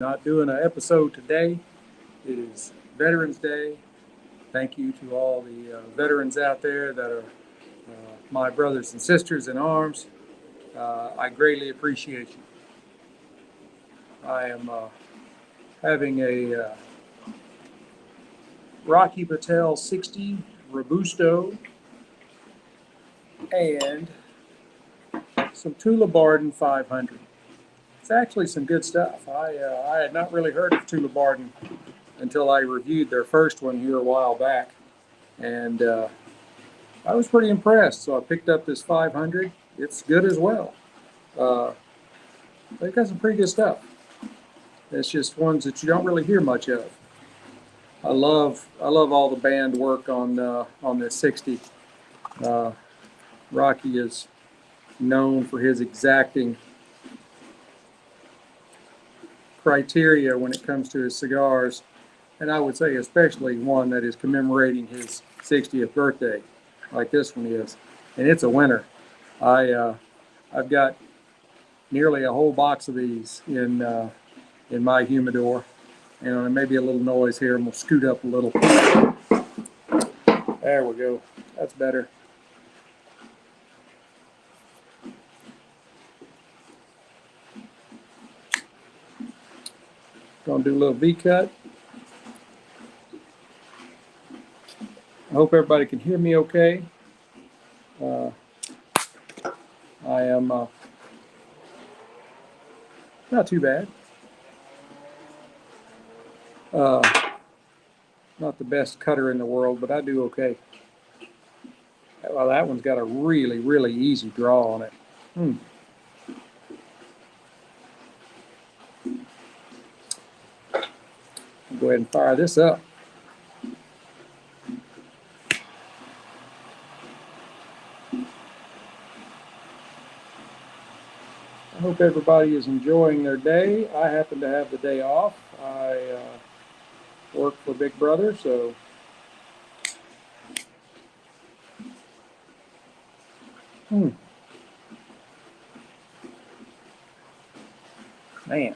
Not doing an episode today. It is Veterans Day. Thank you to all the veterans out there that are my brothers and sisters in arms. I greatly appreciate you. I am having a Rocky Patel 60 Robusto and some Tula Barden 500. It's actually some good stuff. I had not really heard of Tula Barden until I reviewed their first one here a while back, and I was pretty impressed. So I picked up this 500. It's good as well. They've got some pretty good stuff. It's just ones that you don't really hear much of. I love all the band work on this 60. Rocky is known for his exacting criteria when it comes to his cigars, and I would say especially one that is commemorating his 60th birthday, like this one is, and it's a winner. I've got nearly a whole box of these in my humidor, and there may be a little noise here, and we'll scoot up a little. There we go. That's better. Gonna do a little V-cut. I hope everybody can hear me okay. I am not too bad. Not the best cutter in the world, but I do okay. Well, that one's got a really, really easy draw on it. Go ahead and fire this up. I hope everybody is enjoying their day. I happen to have the day off. I work for Big Brother, so man.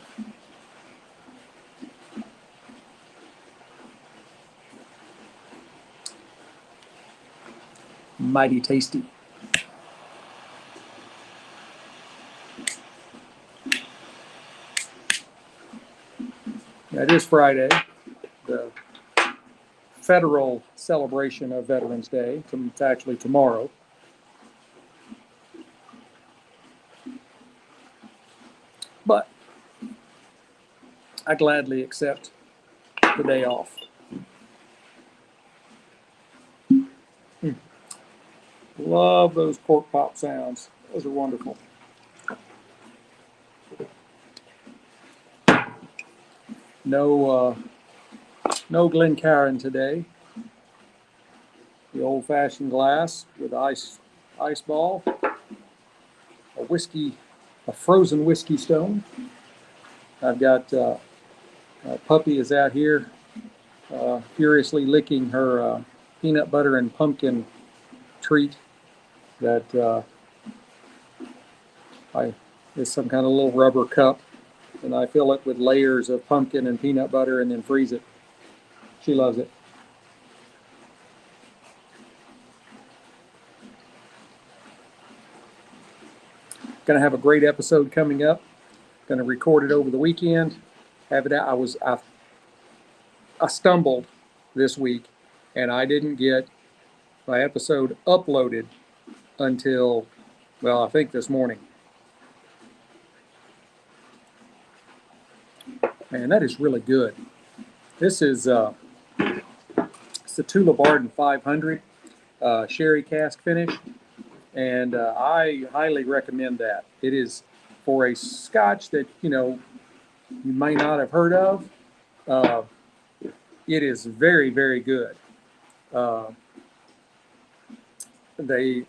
Mighty tasty. It is Friday, the federal celebration of Veterans Day. It's actually tomorrow. But I gladly accept the day off. Love those cork pop sounds. Those are wonderful. No Glencairn today. The old-fashioned glass with ice ball, a frozen whiskey stone. I've got Puppy is out here furiously licking her peanut butter and pumpkin treat that is some kind of little rubber cup, and I fill it with layers of pumpkin and peanut butter and then freeze it. She loves it. Going to have a great episode coming up. Going to record it over the weekend. Have it out. I stumbled this week, and I didn't get my episode uploaded until, well, I think this morning. Man, that is really good. This is it's the Tula Barden 500 sherry cask finish, and I highly recommend that. It is for a Scotch that you may not have heard of. It is very, very good. They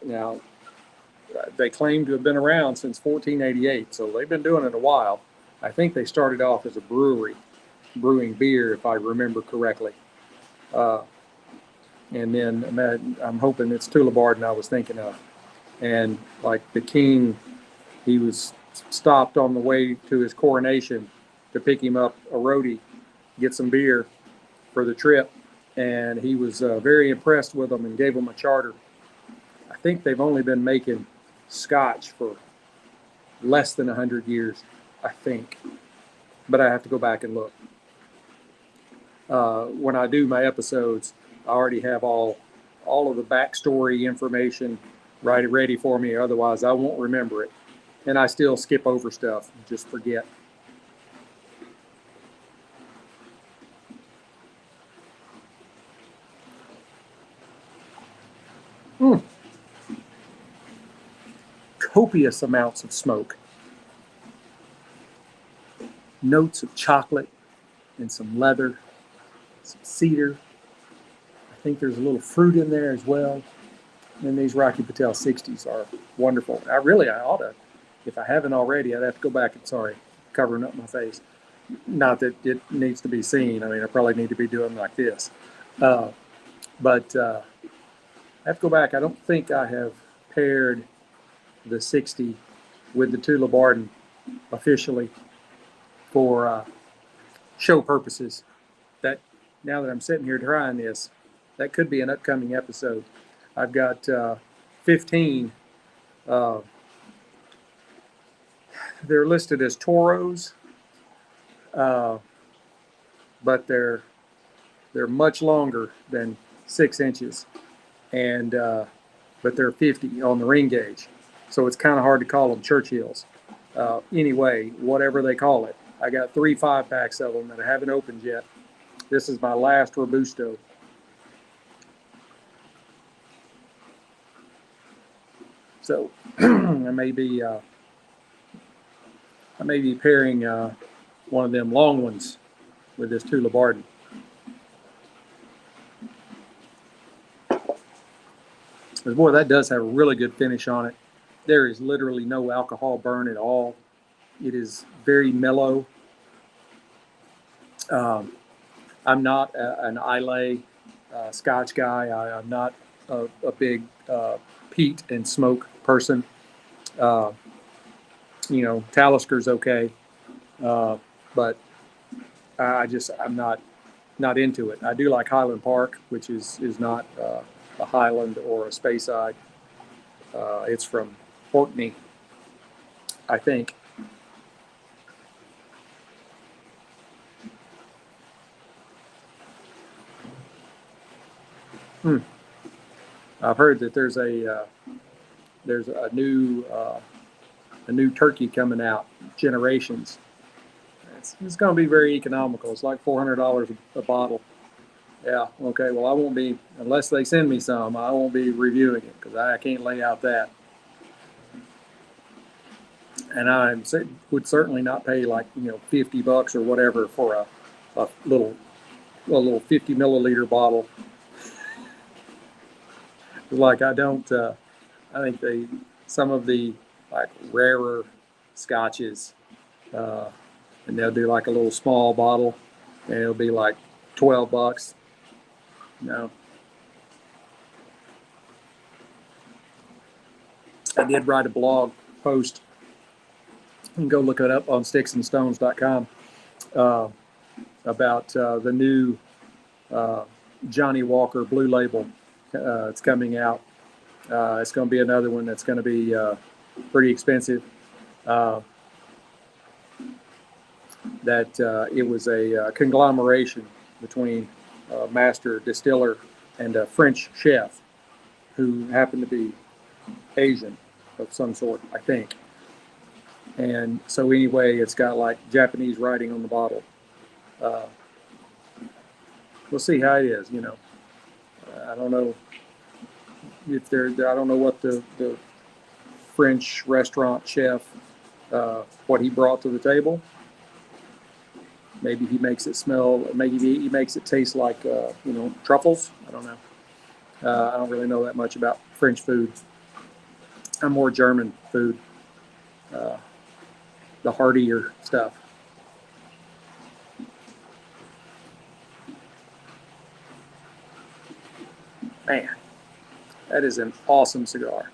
claim to have been around since 1488, so they've been doing it a while. I think they started off as a brewery, brewing beer, if I remember correctly. And then I'm hoping it's Tula Barden I was thinking of. And like the king, he was stopped on the way to his coronation to pick him up a roadie, get some beer for the trip, and he was very impressed with them and gave them a charter. I think they've only been making Scotch for less than 100 years, I think, but I have to go back and look. When I do my episodes, I already have all of the backstory information ready for me. Otherwise, I won't remember it, and I still skip over stuff, just forget. Copious amounts of smoke, notes of chocolate and some leather, some cedar. I think there's a little fruit in there as well. And these Rocky Patel 60s are wonderful. I ought to, if I haven't already, I'd have to go back and, sorry, covering up my face. Not that it needs to be seen. I mean, I probably need to be doing like this. But I have to go back. I don't think I have paired the 60 with the Tula Barton officially for show purposes. That now that I'm sitting here trying this, that could be an upcoming episode. I've got 15. They're listed as Toros, but they're much longer than 6 inches, and but they're 50 on the ring gauge, so it's kind of hard to call them Churchills. Anyway, whatever they call it, I got 3 5-packs of them that I haven't opened yet. This is my last Robusto. So I may be pairing one of them long ones with this Tula Barton. But boy, that does have a really good finish on it. There is literally no alcohol burn at all. It is very mellow. I'm not an Islay Scotch guy. I'm not a big peat and smoke person. Talisker's okay, but I'm not into it. I do like Highland Park, which is not a Highland or a Speyside. It's from Orkney, I think. I've heard that there's a new turkey coming out, Generations. It's going to be very economical. It's like $400 a bottle. Yeah, okay. Well, I won't be, unless they send me some, I won't be reviewing it because I can't lay out that. And I would certainly not pay like $50 or whatever for a little 50 milliliter bottle. Like I think some of the like rarer scotches, and they'll do like a little small bottle, and it'll be like $12. No. I did write a blog post. You can go look it up on Sticks-n-Stonez.com about the new Johnny Walker Blue Label. It's coming out. It's going to be another one that's going to be pretty expensive. It was a conglomeration between a master distiller and a French chef who happened to be Asian of some sort, I think. And so anyway, it's got like Japanese writing on the bottle. We'll see how it is, I don't know if I don't know what the French restaurant chef, what he brought to the table. Maybe he makes it smell, maybe he makes it taste like, truffles. I don't know. I don't really know that much about French food. I'm more German food, the heartier stuff. Man, that is an awesome cigar.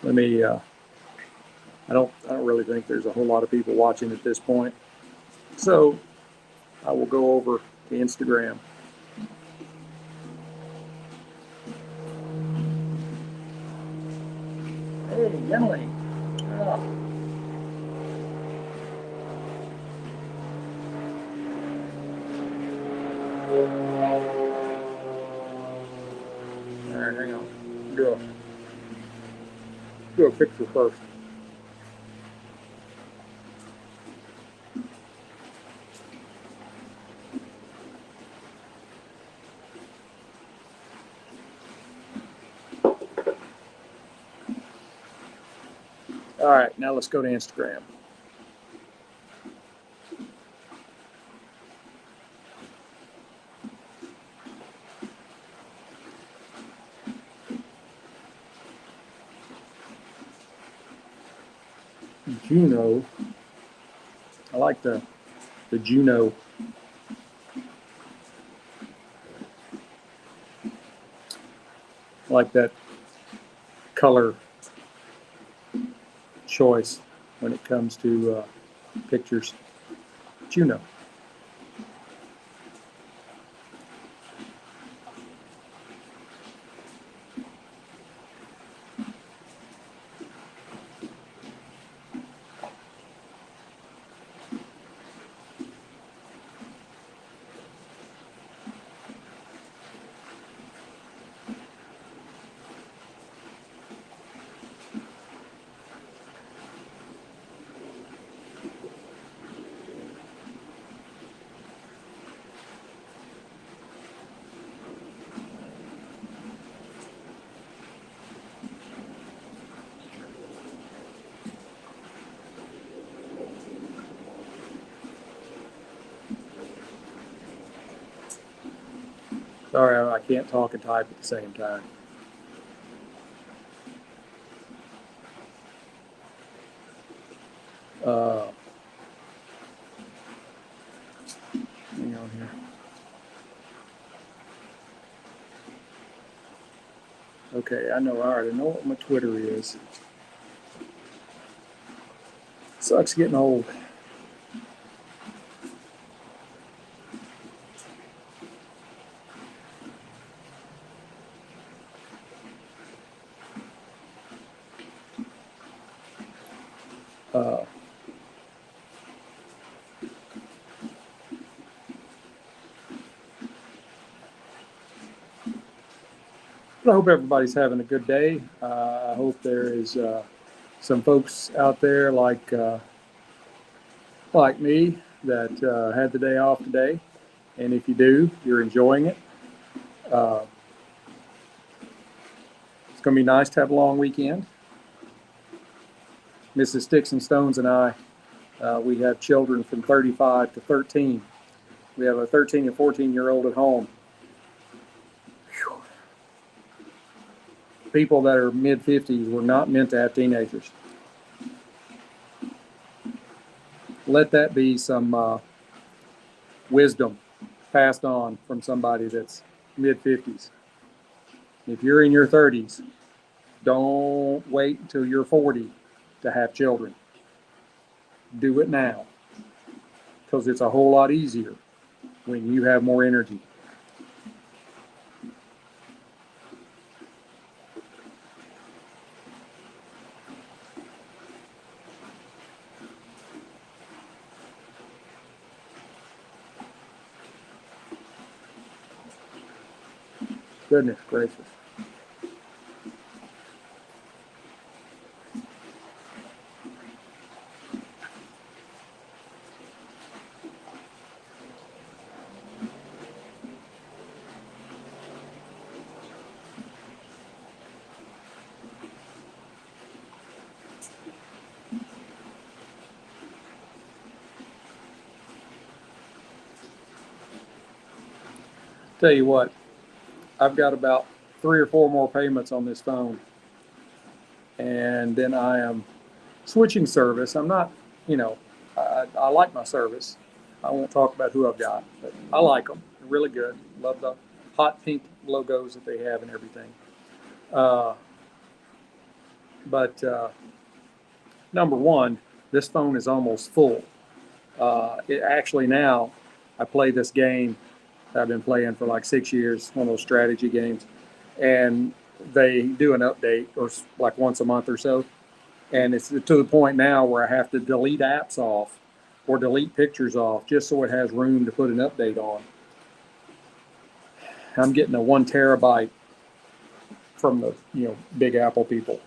let me. I don't really think there's a whole lot of people watching at this point, so I will go over to Instagram. Hey, Emily. Oh. All right, hang on. Do a picture first. All right, now let's go to Instagram. Juno. I like the Juno. I like that color choice when it comes to pictures. Juno. Sorry, I can't talk and type at the same time. Hang on here. Okay, I already know what my Twitter is. Sucks getting old. I hope everybody's having a good day. I hope there is some folks out there like me that had the day off today. And if you do, you're enjoying it. It's going to be nice to have a long weekend. Mrs. Sticks-n-Stonez and I, we have children from 35 to 13. We have a 13 and 14-year-old at home. Whew. People that are mid-50s were not meant to have teenagers. Let that be some wisdom passed on from somebody that's mid-50s. If you're in your 30s, don't wait until you're 40 to have children. Do it now, because it's a whole lot easier when you have more energy. Goodness gracious. Tell you what, I've got about 3 or 4 more payments on this phone, and then I am switching service. I'm not, I like my service. I won't talk about who I've got, but I like them. They're really good. Love the hot pink logos that they have and everything. But number one, this phone is almost full. It actually now, I play this game that I've been playing for like 6 years, one of those strategy games, and they do an update or like once a month or so. And it's to the point now where I have to delete apps off or delete pictures off just so it has room to put an update on. I'm getting a 1 terabyte from the big Apple people.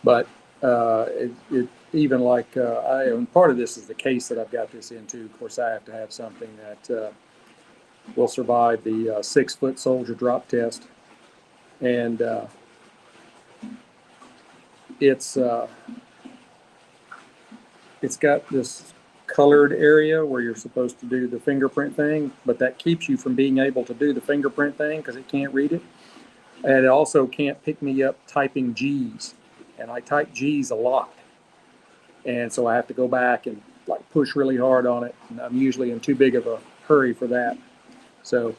But it even like and part of this is the case that I've got this into. Of course, I have to have something that will survive the 6-foot soldier drop test, and it's got this colored area where you're supposed to do the fingerprint thing, but that keeps you from being able to do the fingerprint thing because it can't read it, and it also can't pick me up typing G's. And I type G's a lot. And so I have to go back and like push really hard on it. And I'm usually in too big of a hurry for that. So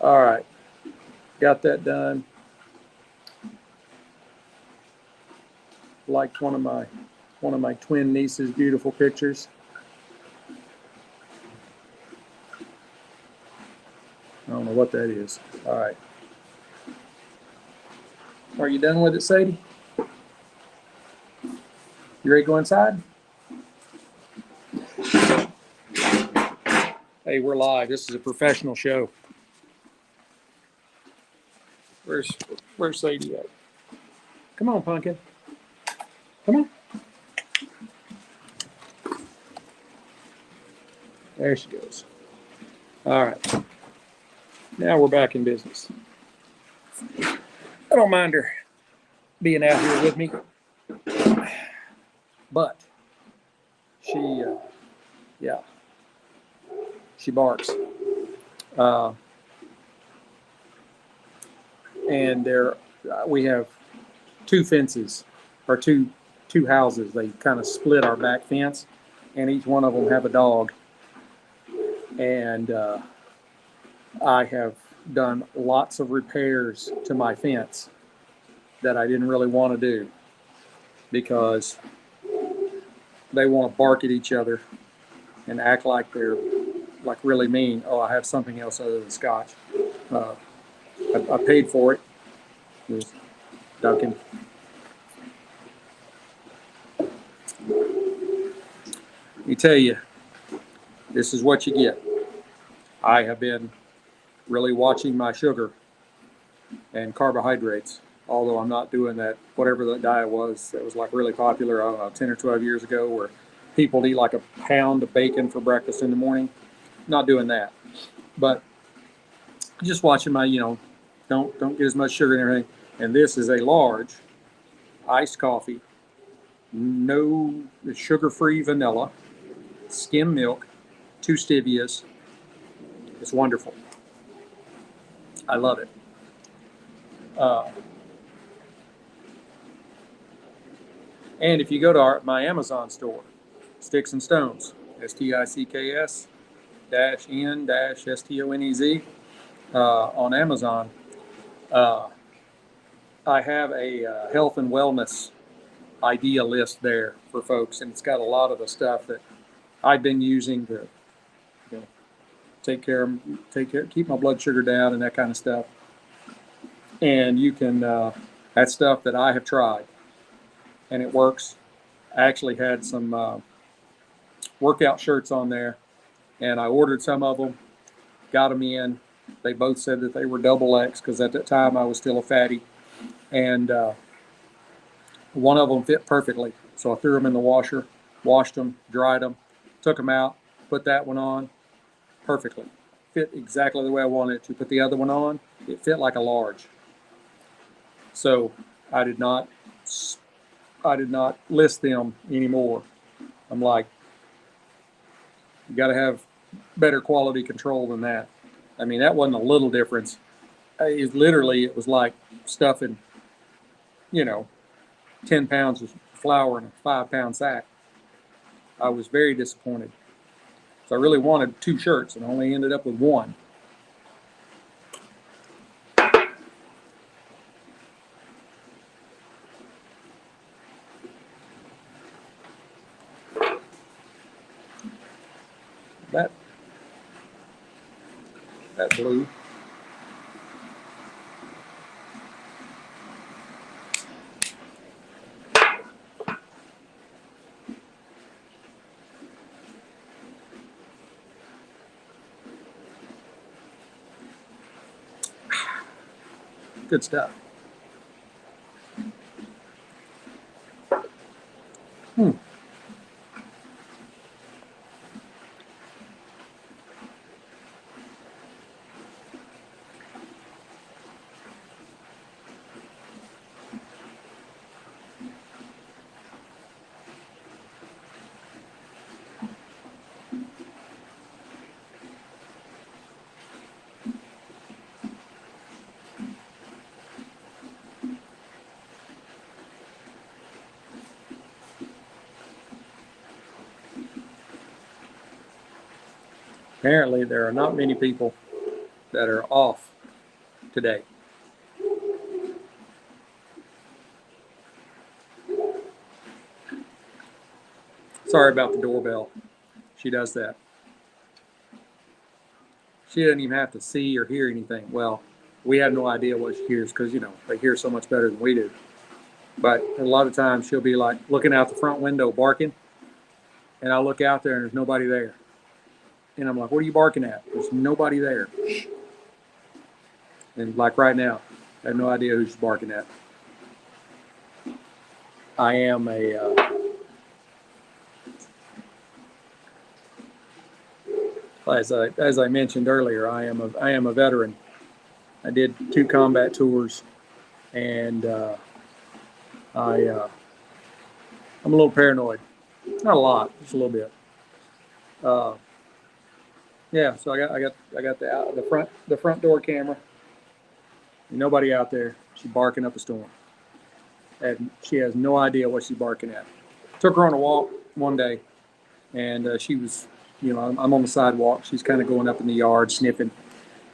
all right, got that done. Liked one of my twin nieces' beautiful pictures. I don't know what that is. All right. Are you done with it, Sadie? You ready to go inside? Hey, we're live. This is a professional show. Where's Sadie at? Come on, Pumpkin. Come on. There she goes. All right. Now we're back in business. I don't mind her being out here with me, but she barks. And we have two fences, or two houses. They kind of split our back fence, and each one of them have a dog. And I have done lots of repairs to my fence that I didn't really want to do because they want to bark at each other and act like they're like really mean. Oh, I have something else other than scotch. I paid for it. There's Duncan. Let me tell you, this is what you get. I have been really watching my sugar and carbohydrates, although I'm not doing that, whatever that diet was that was like really popular, I don't know, 10 or 12 years ago, where people eat like a pound of bacon for breakfast in the morning. Not doing that, but just watching my, don't get as much sugar and everything. And this is a large iced coffee, no sugar-free vanilla, skim milk, 2 stevias. It's wonderful. I love it. And if you go to my Amazon store, Sticks-n-Stonez, STICKS-N-STONEZ, on Amazon, I have a health and wellness idea list there for folks, and it's got a lot of the stuff that I've been using to keep my blood sugar down and that kind of stuff. And you can, that's stuff that I have tried, and it works. I actually had some workout shirts on there, and I ordered some of them, got them in. They both said that they were XXX because at that time I was still a fatty, and one of them fit perfectly. So I threw them in the washer, washed them, dried them, took them out, put that one on perfectly. Fit exactly the way I wanted it to. Put the other one on, it fit like a large. So I did not list them anymore. I'm like, you got to have better quality control than that. I mean, that wasn't a little difference. It was like stuffing, 10 pounds of flour in a 5-pound sack. I was very disappointed. So I really wanted 2 shirts and only ended up with 1. That blue. Good stuff. Apparently, there are not many people that are off today. Sorry about the doorbell. She does that. She doesn't even have to see or hear anything. Well, we have no idea what she hears because, you know, they hear so much better than we do. But a lot of times she'll be like looking out the front window barking, and I'll look out there and there's nobody there. And I'm like, what are you barking at? There's nobody there. And like right now, I have no idea who she's barking at. I am as I mentioned earlier, I am a veteran. I did 2 combat tours, and I'm a little paranoid. Not a lot, just a little bit. Yeah, so I got the front door camera. Nobody out there. She's barking up a storm, and she has no idea what she's barking at. Took her on a walk one day, and she was, you know, I'm on the sidewalk. She's kind of going up in the yard sniffing,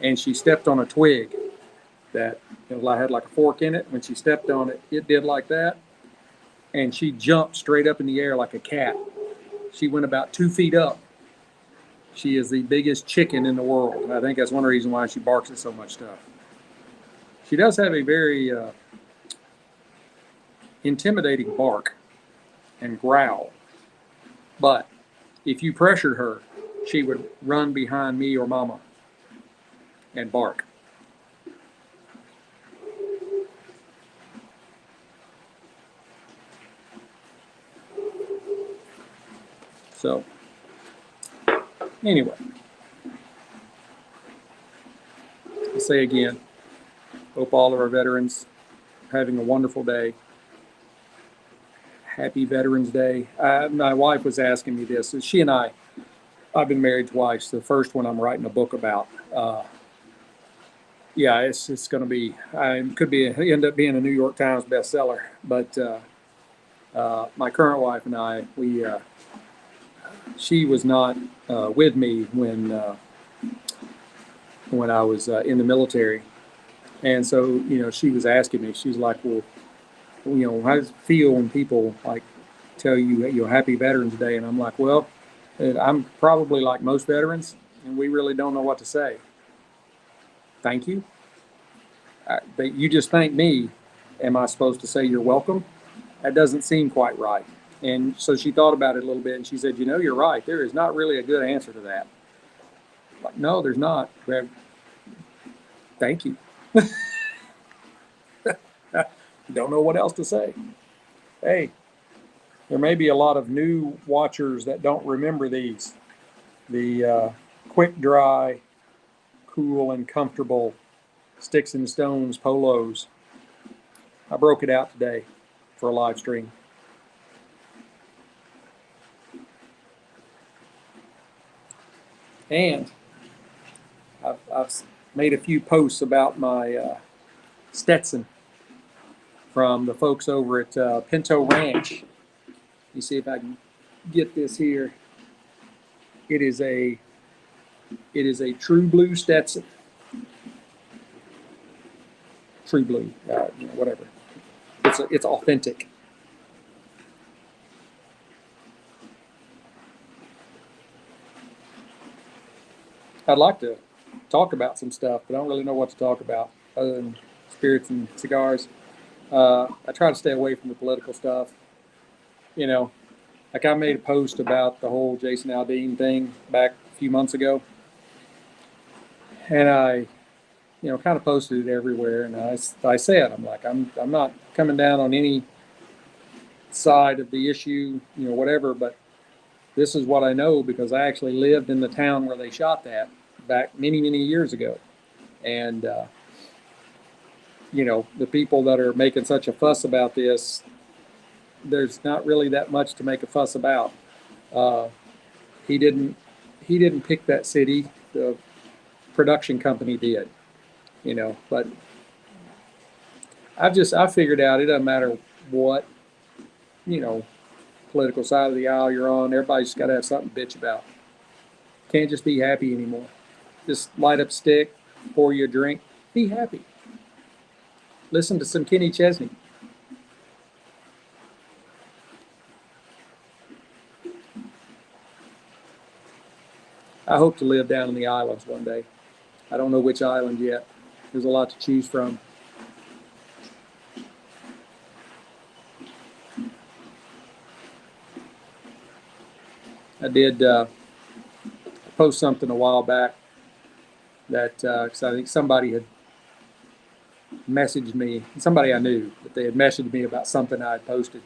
and she stepped on a twig that, you know, had like a fork in it. When she stepped on it, it did like that, and she jumped straight up in the air like a cat. She went about 2 feet up. She is the biggest chicken in the world. I think that's one reason why she barks at so much stuff. She does have a very intimidating bark and growl. But if you pressured her, she would run behind me or Mama and bark. So, anyway, I'll say again, hope all of our veterans are having a wonderful day. Happy Veterans Day. My wife was asking me this. She and I've been married twice. The first one I'm writing a book about. Yeah, it's going to be, could be end up being a New York Times bestseller. But my current wife and I, she was not with me when I was in the military, and so, you know, she was asking me. She's like, "Well, you know, how does it feel when people like tell you, you know, Happy Veterans Day?" And I'm like, "Well, I'm probably like most veterans, and we really don't know what to say. Thank you. But you just thank me. Am I supposed to say you're welcome? That doesn't seem quite right." And so she thought about it a little bit, and she said, "You know, you're right. There is not really a good answer to that." Like, no, there's not. Thank you. Don't know what else to say. Hey, there may be a lot of new watchers that don't remember these. The quick, dry, cool, and comfortable Sticks-n-Stones polos. I broke it out today for a live stream. And I've made a few posts about my Stetson. from the folks over at Pinto Ranch. Let me see if I can get this here. It is a true blue Stetson. True blue, whatever. It's authentic. I'd like to talk about some stuff, but I don't really know what to talk about other than spirits and cigars. I try to stay away from the political stuff. You know, like I made a post about the whole Jason Aldean thing back a few months ago, and I, kind of posted it everywhere. And I said, I'm like, I'm not coming down on any side of the issue, whatever, but this is what I know because I actually lived in the town where they shot that back many, many years ago. And, the people that are making such a fuss about this, there's not really that much to make a fuss about. He didn't pick that city. The production company did, but I figured out it doesn't matter what, political side of the aisle you're on. Everybody's just got to have something to bitch about. Can't just be happy anymore. Just light up a stick, pour you a drink, be happy. Listen to some Kenny Chesney. I hope to live down in the islands one day. I don't know which island yet. There's a lot to choose from. I did post something a while back that cause I think somebody had messaged me, somebody I knew, but they had messaged me about something I had posted.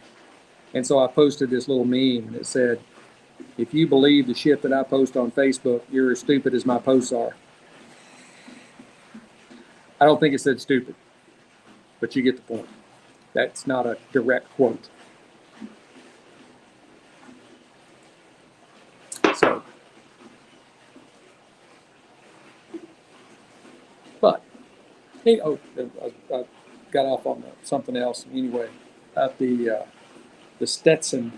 And so I posted this little meme and it said, if you believe the shit that I post on Facebook, you're as stupid as my posts are. I don't think it said stupid, but you get the point. That's not a direct quote. So, but, I got off on something else anyway. At the Stetson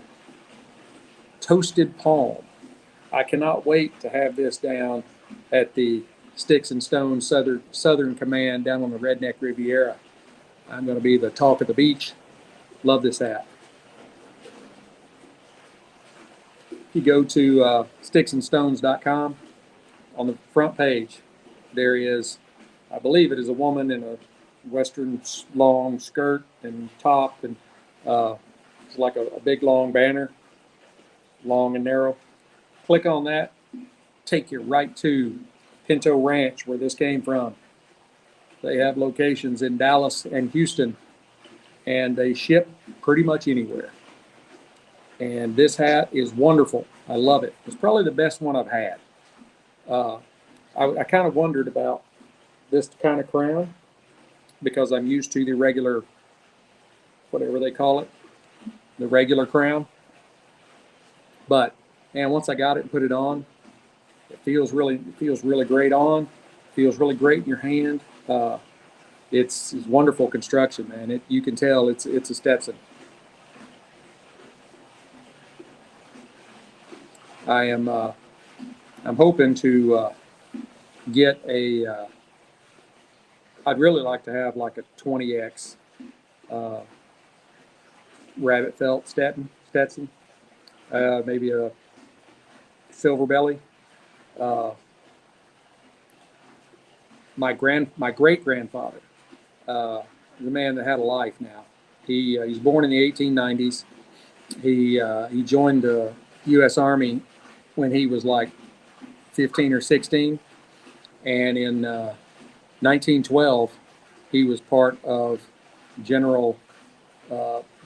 Toasted Palm. I cannot wait to have this down at the Sticks-n-Stonez Southern Command down on the Redneck Riviera. I'm going to be the talk of the beach. Love this hat. If you go to Sticks-n-Stonez.com, on the front page, there is, I believe it is a woman in a western long skirt and top, and it's like a big long banner, long and narrow. Click on that, take you right to Pinto Ranch, where this came from. They have locations in Dallas and Houston, and they ship pretty much anywhere. And this hat is wonderful. I love it. It's probably the best one I've had. I kind of wondered about this kind of crown because I'm used to the regular, whatever they call it, the regular crown. But man, once I got it and put it on, it feels really great on. Feels really great in your hand. It's wonderful construction, man. You can tell it's a Stetson. I'm hoping to get a. I'd really like to have like a 20X rabbit felt Stetson. Maybe a silver belly. My great grandfather, the man that had a life now. He was born in the 1890s. He joined the U.S. Army when he was like 15 or 16, and in 1912 he was part of General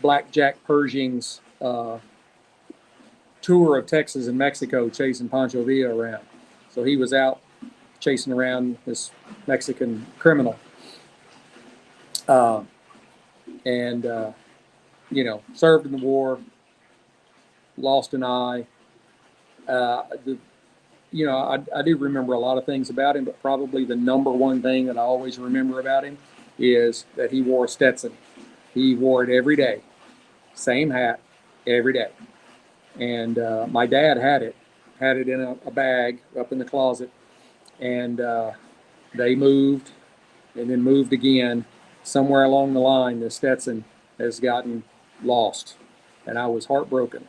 Blackjack Pershing's tour of Texas and Mexico, chasing Pancho Villa around. So he was out chasing around this Mexican criminal, and served in the war, lost an eye. I do remember a lot of things about him, but probably the number one thing that I always remember about him is that he wore a Stetson. He wore it every day, same hat every day. And my dad had it in a bag up in the closet, and they moved and then moved again. Somewhere along the line, the Stetson has gotten lost, and I was heartbroken.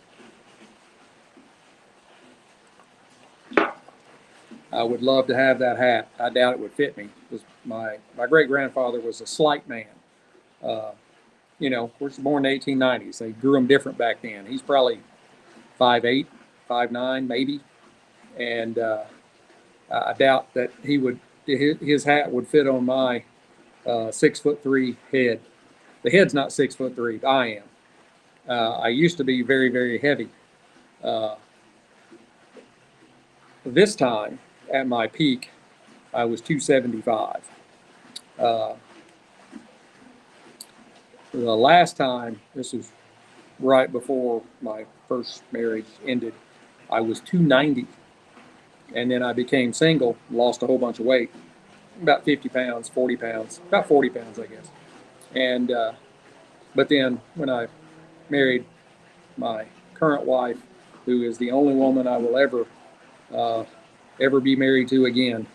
I would love to have that hat. I doubt it would fit me, because my great grandfather was a slight man. You know, of course, born in the 1890s. They grew him different back then. He's probably 5'8", 5'9", maybe, and I doubt that his hat would fit on my 6'3" head. The head's not 6'3", but I am. I used to be very, very heavy. This time, at my peak, I was 275. The last time, this was right before my first marriage ended, I was 290. And then I became single, lost a whole bunch of weight, about 50 pounds, 40 pounds, about 40 pounds, I guess. And, but then when I married my current wife, who is the only woman I will ever be married to again,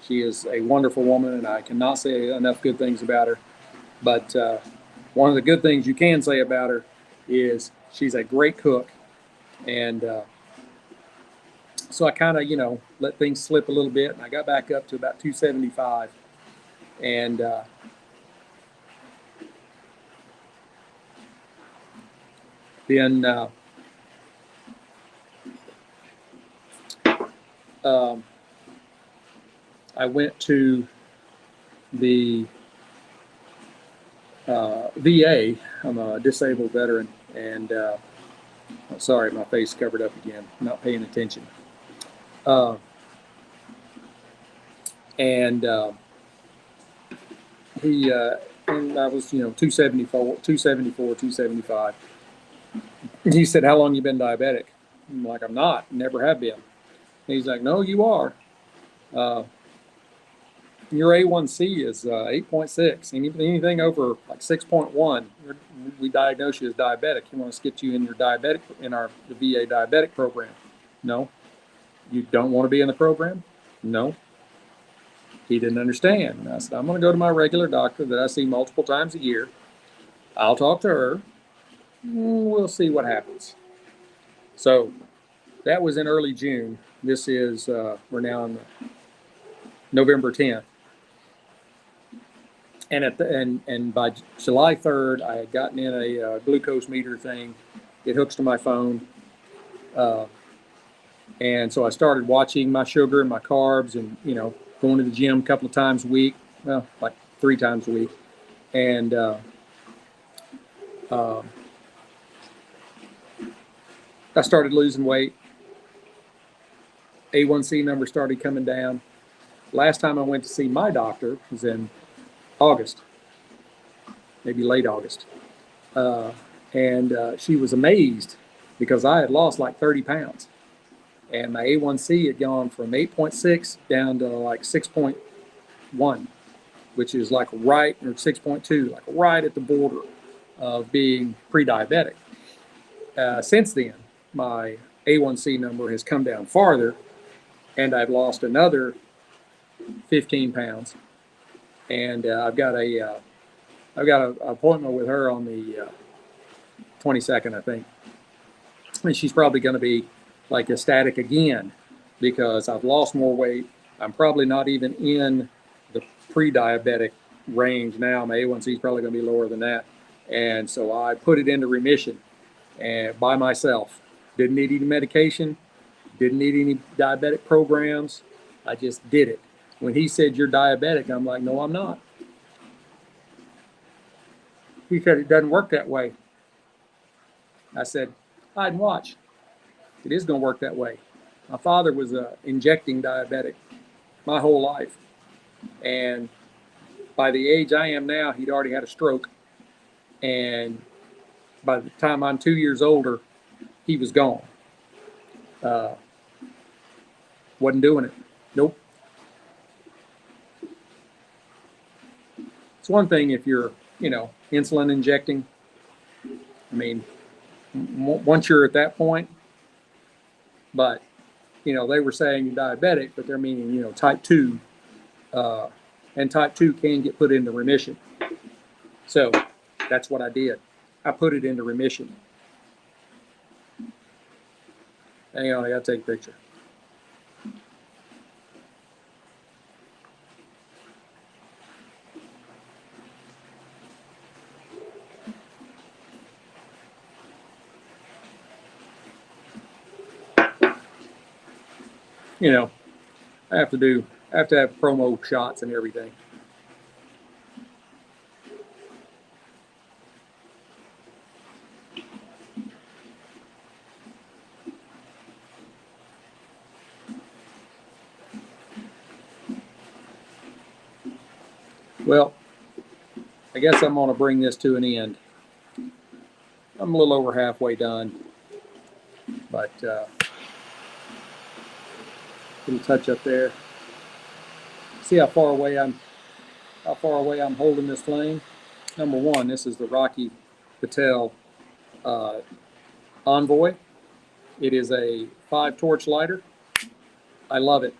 she is a wonderful woman, and I cannot say enough good things about her. But one of the good things you can say about her is she's a great cook. And so I kind of, let things slip a little bit, and I got back up to about 275. And then I went to the VA. I'm a disabled veteran, and sorry, my face covered up again. I'm not paying attention. And and I was, 274, 275. And he said, "How long you been diabetic?" I'm like, "I'm not, never have been." And he's like, "No, you are. Your A1C is 8.6. Anything over like 6.1, we diagnose you as diabetic. You want us to get you in the VA diabetic program." No. "You don't want to be in the program?" No. He didn't understand. And I said, "I'm going to go to my regular doctor that I see multiple times a year. I'll talk to her. We'll see what happens." So that was in early June. This is, we're now on November 10th. And by July 3rd, I had gotten in a glucose meter thing. It hooks to my phone. And so I started watching my sugar and my carbs, and, going to the gym a couple of times a week, well, like 3 times a week. And I started losing weight. A1C number started coming down. Last time I went to see my doctor was in August, maybe late August. And she was amazed because I had lost like 30 pounds. And my A1C had gone from 8.6 down to like 6.1, which is like right, or 6.2, like right at the border of being pre-diabetic. Since then, my A1C number has come down farther, and I've lost another 15 pounds. And I've got an appointment with her on the 22nd, I think. And she's probably going to be like ecstatic again because I've lost more weight. I'm probably not even in the pre-diabetic range now. My A1C is probably going to be lower than that. And so I put it into remission and by myself. Didn't need any medication. Didn't need any diabetic programs. I just did it. When he said, "You're diabetic," I'm like, "No, I'm not." He said, "It doesn't work that way." I said, "Hide and watch. It is going to work that way." My father was injecting diabetic my whole life. And by the age I am now, he'd already had a stroke. And by the time I'm 2 years older, he was gone. Wasn't doing it. Nope. It's one thing if you're insulin injecting. I mean, once you're at that point, but, they were saying you're diabetic, but they're meaning, type 2, and type 2 can get put into remission. So that's what I did. I put it into remission. Hang on, I gotta take a picture. I have to have promo shots and everything. Well, I guess I'm going to bring this to an end. I'm a little over halfway done, but little touch up there. See how far away I'm holding this flame. Number one, this is the Rocky Patel Envoy. It is a 5-torch lighter. I love it.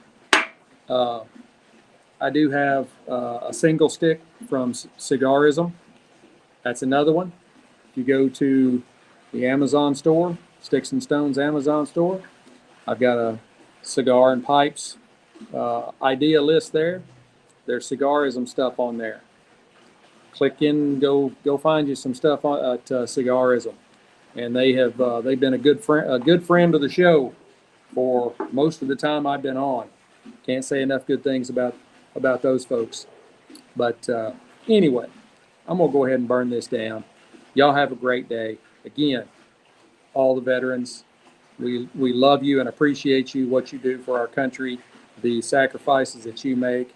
I do have a single stick from Cigarism. That's another one. If you go to the Amazon store, Sticks-n-Stonez Amazon store, I've got a cigar and pipes idea list there. There's Cigarism stuff on there. Click in, go find you some stuff at Cigarism, and they've been a good friend of the show for most of the time I've been on. Can't say enough good things about those folks. But anyway, I'm gonna go ahead and burn this down. Y'all have a great day. Again, all the veterans, we love you and appreciate you, what you do for our country, the sacrifices that you make.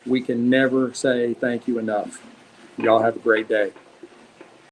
We can never say thank you enough. Y'all have a great day.